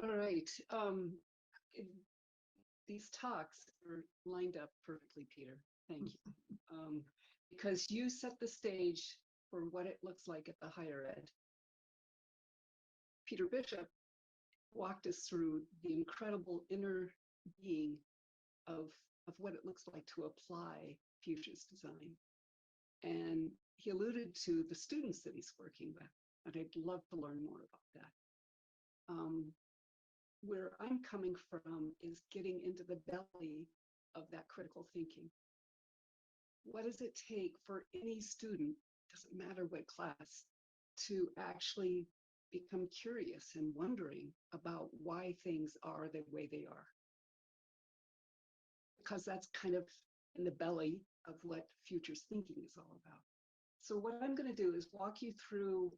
All right. It- these talks are lined up perfectly, Peter. Thank you. Because you set the stage for what it looks like at the higher ed. Peter Bishop walked us through the incredible inner being of, of what it looks like to apply futures design. And he alluded to the students that he's working with. And I'd love to learn more about that. Where I'm coming from is getting into the belly of that critical thinking. What does it take for any student, doesn't matter what class, to actually become curious and wondering about why things are the way they are? Because that's kind of in the belly of what futures thinking is all about. So what I'm going to do is walk you through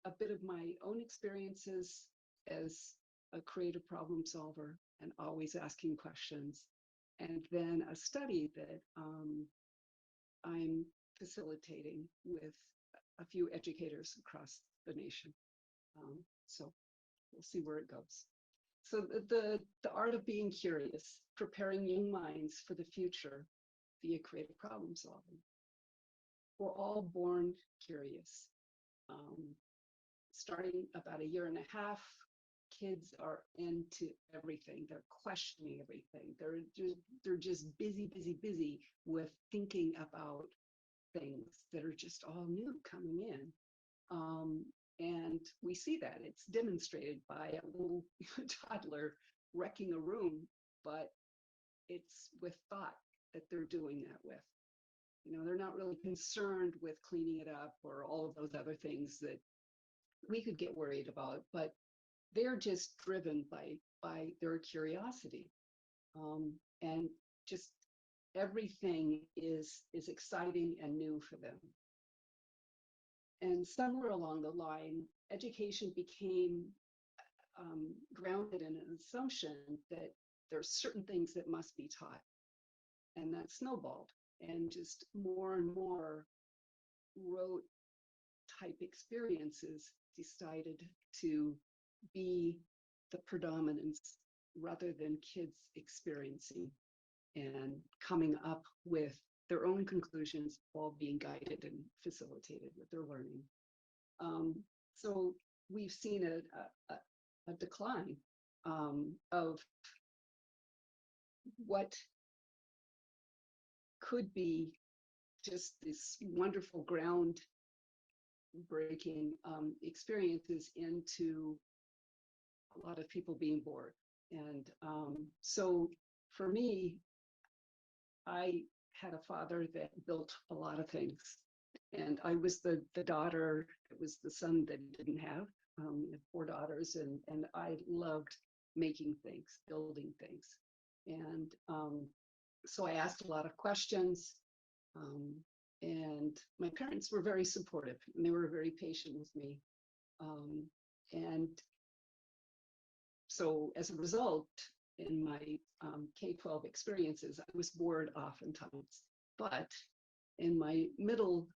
a bit of my own experiences as a creative problem solver and always asking questions, and then a study that I'm facilitating with a few educators across the nation. So we'll see where it goes. So the art of being curious, preparing young minds for the future via creative problem solving. We're all born curious. Starting about a year and a half, kids are into everything. They're questioning everything. They're just busy with thinking about things that are just all new coming in. And we see that it's demonstrated by a little toddler wrecking a room, but it's with thought that they're doing that with. You know, they're not really concerned with cleaning it up or all of those other things that we could get worried about, but they're just driven by their curiosity. And just everything is exciting and new for them. And somewhere along the line, education became grounded in an assumption that there's certain things that must be taught. And that snowballed, and just more and more rote type experiences decided to be the predominance rather than kids experiencing and coming up with their own conclusions, all being guided and facilitated with their learning. So we've seen a decline of what could be just this wonderful ground breaking experiences into a lot of people being bored. And so for me, I had a father that built a lot of things. And I was the daughter, it was the son that he didn't have. Four daughters, and I loved making things, building things. And so I asked a lot of questions. And my parents were very supportive, and they were very patient with me. And so as a result, in my K-12 experiences, I was bored oftentimes. But in my middle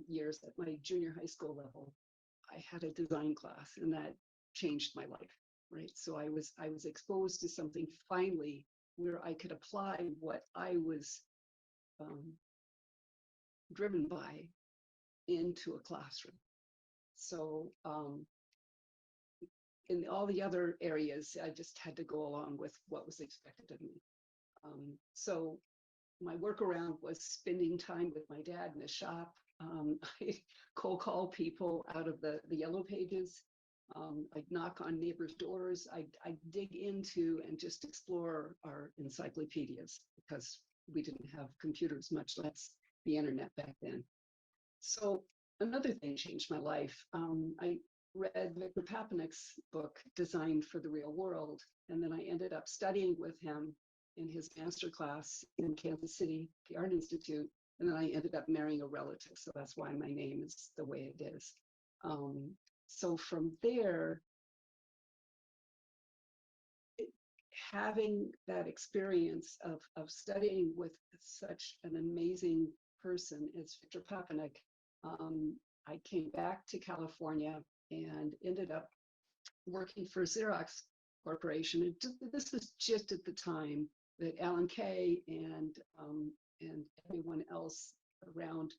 years at my junior high school level, I had a design class, and that changed my life, right? So I was exposed to something finally where I could apply what I was driven by into a classroom. So in all the other areas, I just had to go along with what was expected of me. So my workaround was spending time with my dad in the shop. I cold call people out of the yellow pages. I'd knock on neighbors' doors. I'd dig into and just explore our encyclopedias because we didn't have computers, much less the internet back then. So another thing changed my life. I read Victor Papanek's book, Designed for the Real World, and then I ended up studying with him in his master class in Kansas City, the Art Institute, and then I ended up marrying a relative, so that's why my name is the way it is. So from there, having that experience of studying with such an amazing person as Victor Papanek, I came back to California and ended up working for Xerox corporation. This was just at the time that Alan Kay and everyone else around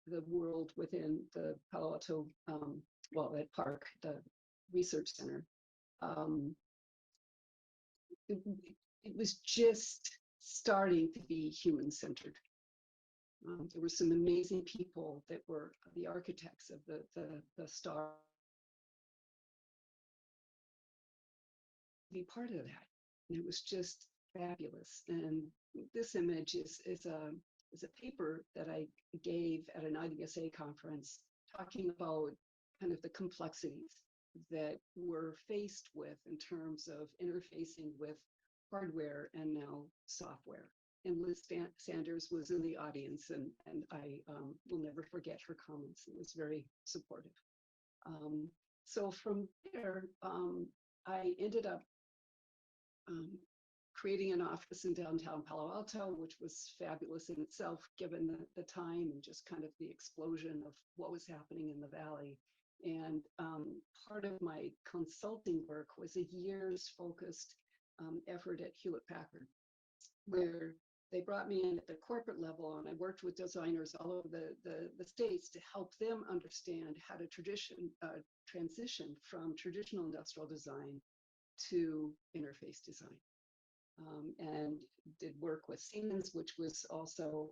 the world within the Palo Alto, at Park, the research center, it was just starting to be human-centered. There were some amazing people that were the architects of the star. Be part of that. And it was just fabulous. And this image is a paper that I gave at an IDSA conference talking about kind of the complexities that we're faced with in terms of interfacing with hardware and now software. And Liz Sanders was in the audience, and I will never forget her comments. It was very supportive. So from there, I ended up creating an office in downtown Palo Alto, which was fabulous in itself, given the time and just kind of the explosion of what was happening in the Valley. And part of my consulting work was a year's focused effort at Hewlett Packard, where they brought me in at the corporate level, and I worked with designers all over the States to help them understand how to transition from traditional industrial design to interface design. And did work with Siemens, which was also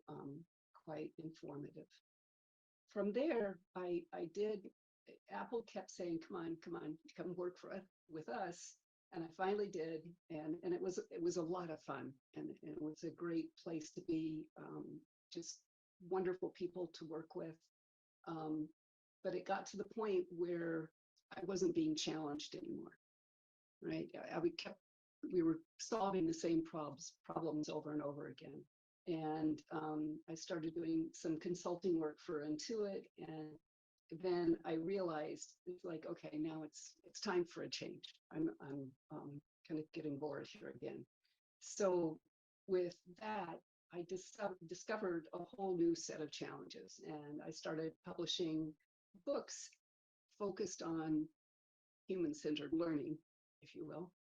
quite informative. From there, Apple kept saying, come on, come work with us. And I finally did, and it was a lot of fun, and it was a great place to be, just wonderful people to work with. But it got to the point where I wasn't being challenged anymore, right? We were solving the same problems over and over again. And I started doing some consulting work for Intuit, and then I realized it's like, okay, now it's time for a change. I'm kind of getting bored here again. So with that, I discovered a whole new set of challenges, and I started publishing books focused on human-centered learning, if you will,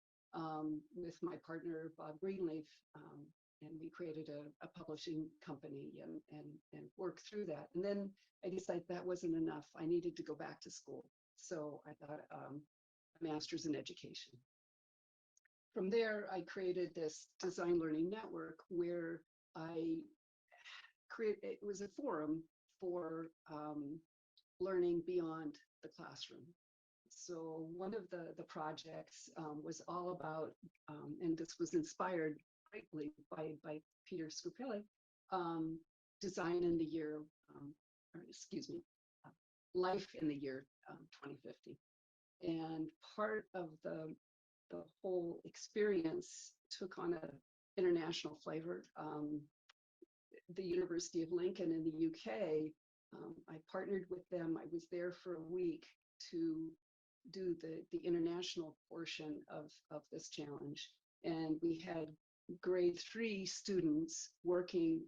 with my partner Bob Greenleaf, and we created a publishing company and worked through that. And then I decided that wasn't enough. I needed to go back to school. So I thought a master's in education. From there, I created this design learning network where it was a forum for learning beyond the classroom. So one of the projects was all about, and this was inspired greatly by Peter Scupelli, design in the year, life in the year 2050. And part of the whole experience took on an international flavor. The University of Lincoln in the UK, I partnered with them. I was there for a week to do the international portion of this challenge. And we had grade 3 students working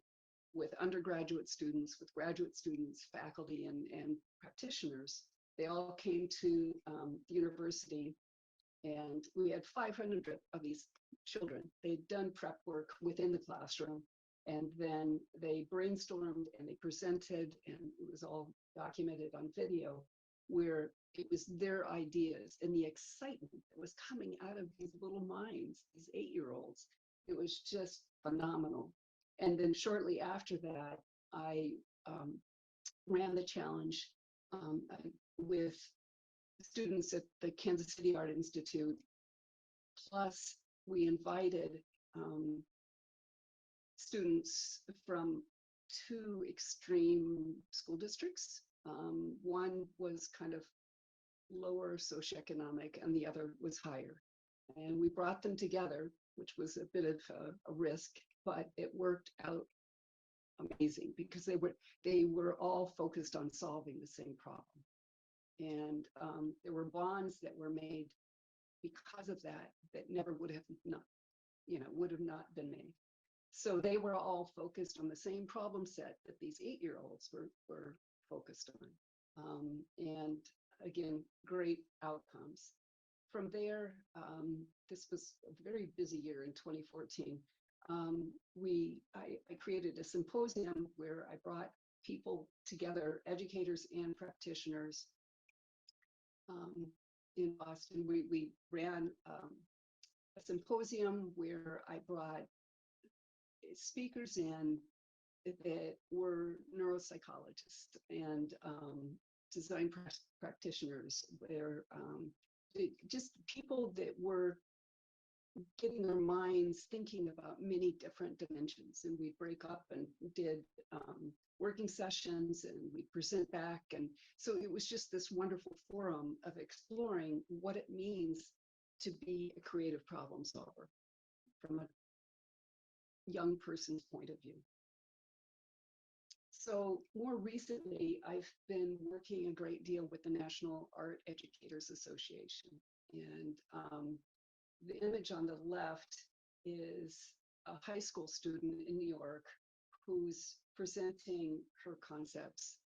with undergraduate students, with graduate students, faculty, and practitioners. They all came to the university, and we had 500 of these children. They'd done prep work within the classroom, and then they brainstormed and they presented, and it was all documented on video, where it was their ideas and the excitement that was coming out of these little minds, these 8-year-olds. It was just phenomenal. And then shortly after that, I ran the challenge with students at the Kansas City Art Institute. Plus, we invited students from 2 extreme school districts. One was kind of lower socioeconomic, and the other was higher. And we brought them together, which was a bit of a risk, but it worked out amazing because they were all focused on solving the same problem. And there were bonds that were made because of that never would have not been made. So they were all focused on the same problem set that these 8-year-olds were focused on. And again, great outcomes. from there, this was a very busy year in 2014. I created a symposium where I brought people together, educators and practitioners, in Boston. We ran a symposium where I brought speakers in that were neuropsychologists and design practitioners, where just people that were getting their minds thinking about many different dimensions. And we break up and did working sessions, and we present back. And so it was just this wonderful forum of exploring what it means to be a creative problem solver from a young person's point of view. So more recently, I've been working a great deal with the National Art Educators Association. And the image on the left is a high school student in New York who's presenting her concepts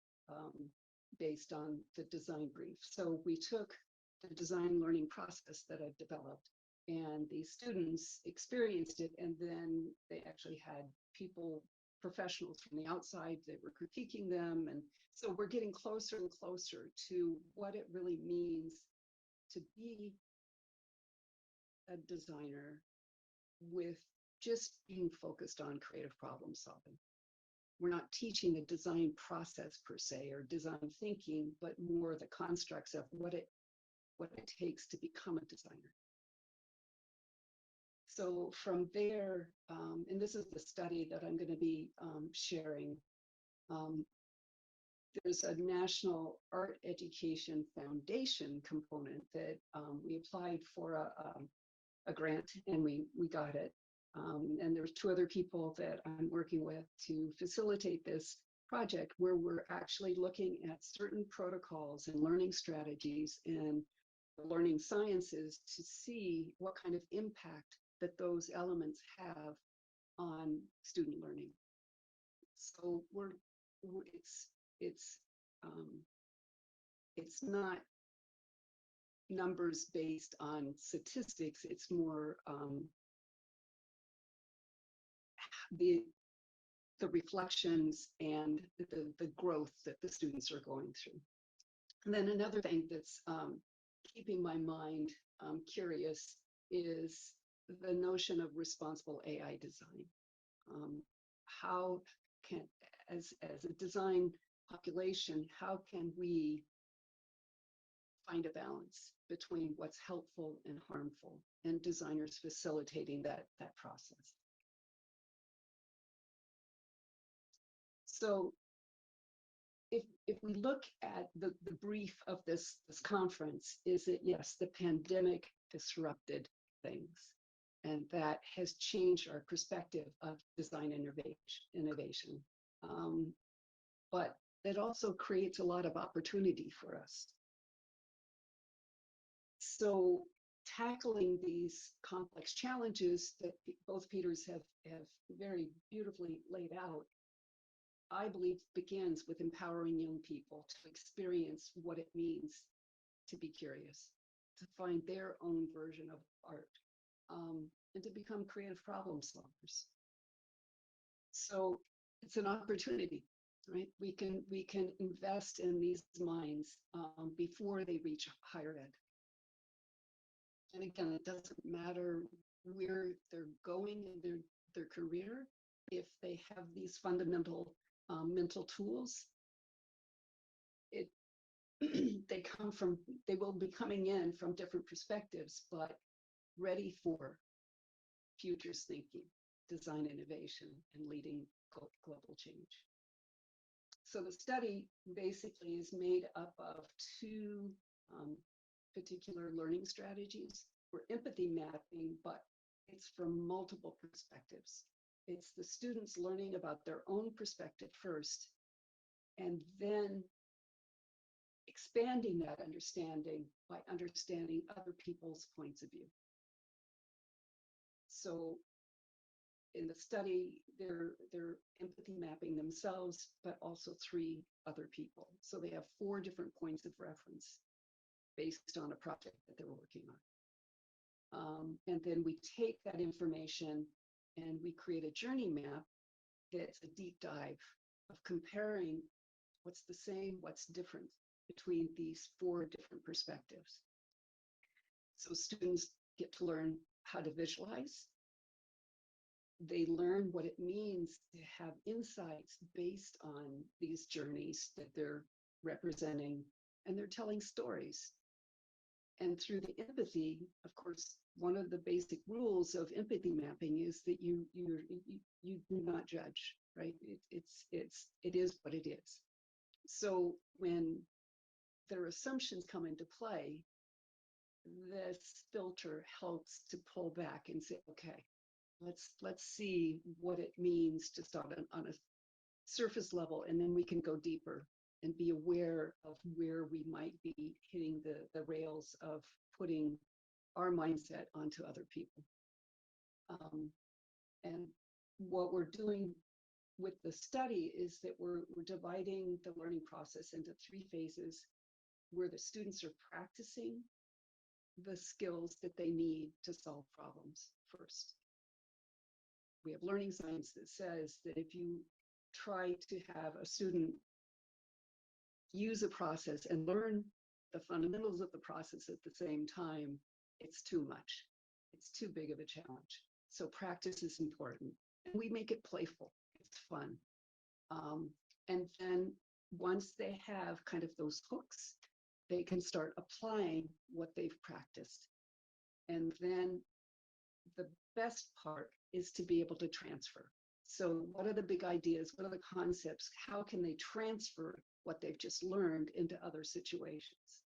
based on the design brief. So we took the design learning process that I've developed, and these students experienced it, and then they actually had people, professionals from the outside that were critiquing them. And so we're getting closer and closer to what it really means to be a designer with just being focused on creative problem solving. We're not teaching the design process per se or design thinking, but more the constructs of what it takes to become a designer. So from there, and this is the study that I'm going to be sharing, there's a National Art Education Foundation component that we applied for a grant, and we got it. And there's two other people that I'm working with to facilitate this project, where we're actually looking at certain protocols and learning strategies and learning sciences to see what kind of impact that those elements have on student learning. So it's not numbers based on statistics. It's more the reflections and the growth that the students are going through. And then another thing that's keeping my mind curious is the notion of responsible AI design. How can, as a design population, how can we find a balance between what's helpful and harmful, and designers facilitating that process? So if we look at the brief of this conference, is that yes, the pandemic disrupted things, and that has changed our perspective of design innovation. But it also creates a lot of opportunity for us. So tackling these complex challenges that both Peters have very beautifully laid out, I believe begins with empowering young people to experience what it means to be curious, to find their own version of art, and to become creative problem solvers. So it's an opportunity, right? We can invest in these minds before they reach higher ed. And again, it doesn't matter where they're going in their career, if they have these fundamental mental tools, they will be coming in from different perspectives, but ready for futures thinking, design innovation, and leading global change. So the study basically is made up of two particular learning strategies. We're empathy mapping, but it's from multiple perspectives. It's the students learning about their own perspective first, and then expanding that understanding by understanding other people's points of view. So in the study, they're empathy mapping themselves, but also 3 other people. So they have 4 different points of reference based on a project that they're working on. And then we take that information and we create a journey map that's a deep dive of comparing what's the same, what's different between these 4 different perspectives. So students get to learn how to visualize. They learn what it means to have insights based on these journeys that they're representing, and they're telling stories. And through the empathy, of course, one of the basic rules of empathy mapping is that you do not judge, right? It is what it is. So when their assumptions come into play, this filter helps to pull back and say, okay, let's see what it means just on a surface level, and then we can go deeper and be aware of where we might be hitting the rails of putting our mindset onto other people. And what we're doing with the study is that we're dividing the learning process into 3 phases where the students are practicing the skills that they need to solve problems first. We have learning science that says that if you try to have a student use a process and learn the fundamentals of the process at the same time, it's too much. It's too big of a challenge. So practice is important. And we make it playful. It's fun. And then once they have kind of those hooks, they can start applying what they've practiced. And then the best part is to be able to transfer. So what are the big ideas? What are the concepts? How can they transfer what they've just learned into other situations?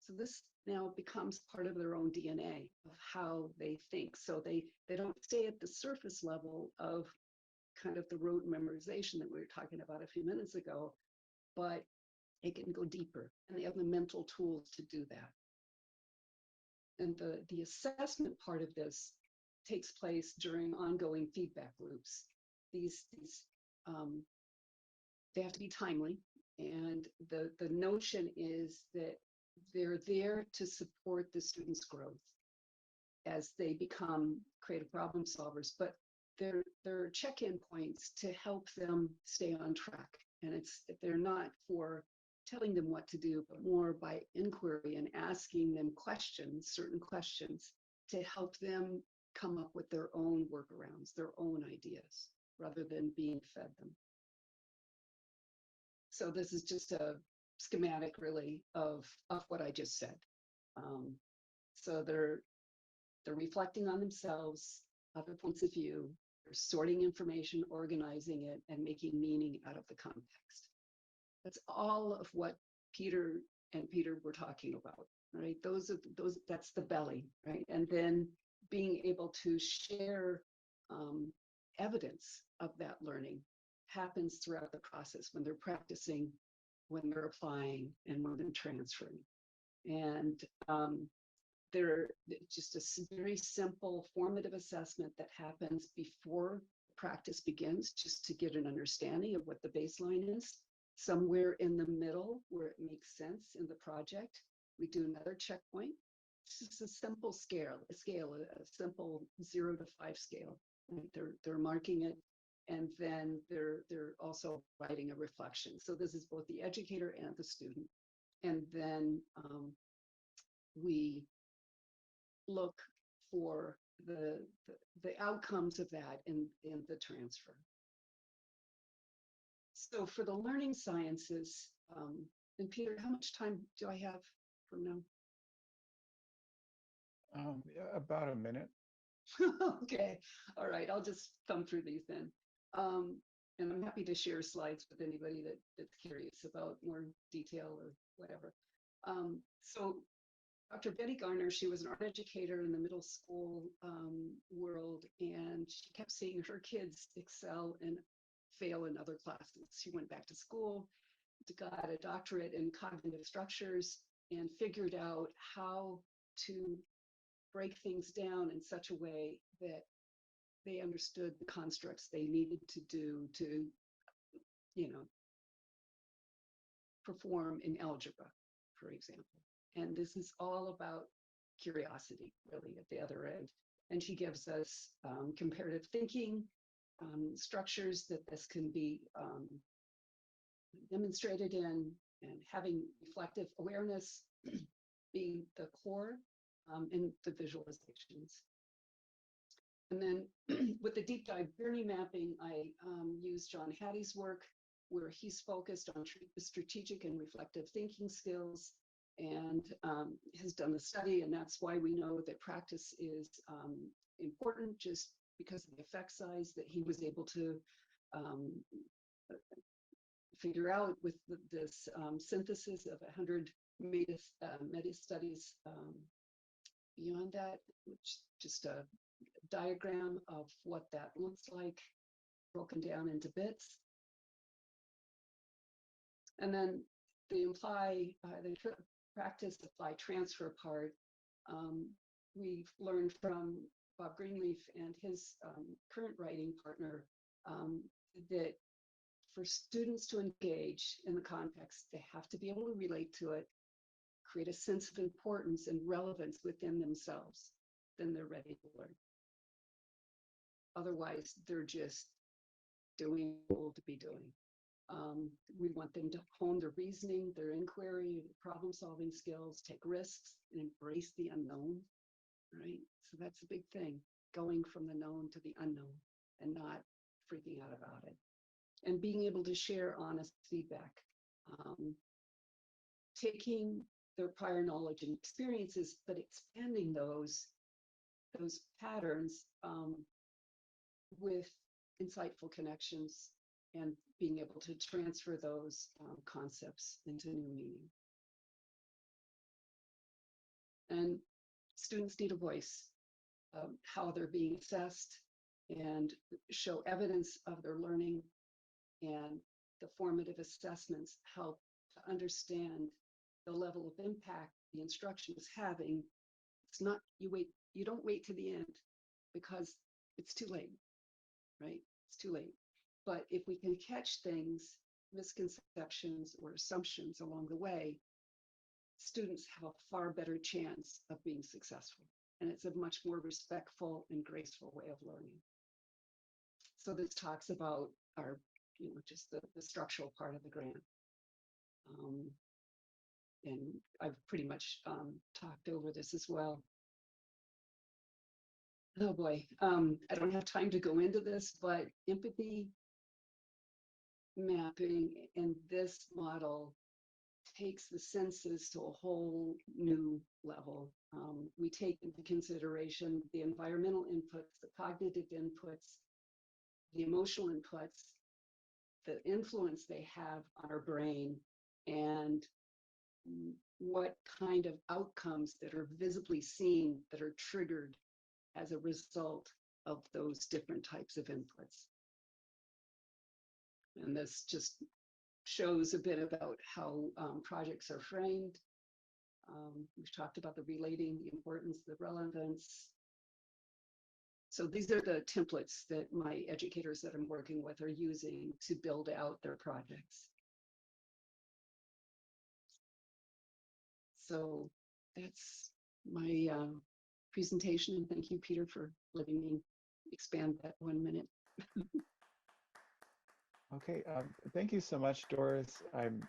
So this now becomes part of their own DNA of how they think. So they don't stay at the surface level of kind of the rote memorization that we were talking about a few minutes ago, but it can go deeper, and they have the mental tools to do that. And the assessment part of this takes place during ongoing feedback loops. These they have to be timely, and the notion is that they're there to support the students' growth as they become creative problem solvers, but they're check-in points to help them stay on track. And they're not for telling them what to do, but more by inquiry and asking them questions, certain questions, to help them come up with their own workarounds, their own ideas, rather than being fed them. So this is just a schematic, really, of what I just said. So they're reflecting on themselves, other points of view, they're sorting information, organizing it, and making meaning out of the context. That's all of what Peter were talking about, right? That's the belly, right? And then being able to share evidence of that learning happens throughout the process when they're practicing, when they're applying, and when they're transferring. And they're just a very simple formative assessment that happens before practice begins, just to get an understanding of what the baseline is. Somewhere in the middle where it makes sense in the project, we do another checkpoint. It's just a simple scale, a simple 0 to 5 scale. Right? They're marking it, and then they're also writing a reflection. So this is both the educator and the student. And then we look for the outcomes of that in the transfer. So for the learning sciences, and Peter, how much time do I have from now? About a minute. Okay, all right, I'll just thumb through these then. And I'm happy to share slides with anybody that's curious about more detail or whatever. So Dr. Betty Garner, she was an art educator in the middle school world, and she kept seeing her kids excel and fail in other classes. She went back to school, got a doctorate in cognitive structures, and figured out how to break things down in such a way that they understood the constructs they needed to do to, perform in algebra, for example. And this is all about curiosity, really, at the other end. And she gives us comparative thinking structures that this can be demonstrated in, and having reflective awareness being the core in the visualizations. And then with the deep dive journey mapping, I used John Hattie's work, where he's focused on strategic and reflective thinking skills, and has done the study. And that's why we know that practice is important, just because of the effect size that he was able to figure out with this synthesis of 100 meta studies beyond that, which just a diagram of what that looks like, broken down into bits. And then the practice, apply, transfer part, we've learned from Bob Greenleaf and his current writing partner that for students to engage in the context, they have to be able to relate to it, create a sense of importance and relevance within themselves, then they're ready to learn. Otherwise, they're just doing what they're to be doing. We want them to hone their reasoning, their inquiry, problem-solving skills, take risks, and embrace the unknown, right? So that's a big thing, going from the known to the unknown and not freaking out about it. And being able to share honest feedback. Taking their prior knowledge and experiences, but expanding those patterns with insightful connections, and being able to transfer those concepts into new meaning. And students need a voice, how they're being assessed, and show evidence of their learning, and the formative assessments help to understand the level of impact the instruction is having. It's not, you don't wait to the end, because it's too late, right? It's too late. But if we can catch things, misconceptions or assumptions along the way, students have a far better chance of being successful. And it's a much more respectful and graceful way of learning. So this talks about our, just the structural part of the grant. And I've pretty much talked over this as well. Oh boy, I don't have time to go into this, but empathy mapping in this model takes the senses to a whole new level. We take into consideration the environmental inputs, the cognitive inputs, the emotional inputs, the influence they have on our brain, and what kind of outcomes that are visibly seen that are triggered as a result of those different types of inputs. And this just shows a bit about how projects are framed. We've talked about the relating, the importance, the relevance. So these are the templates that my educators that I'm working with are using to build out their projects. So that's my presentation, and thank you, Peter, for letting me expand that 1 minute. Okay, thank you so much, Doris. I'm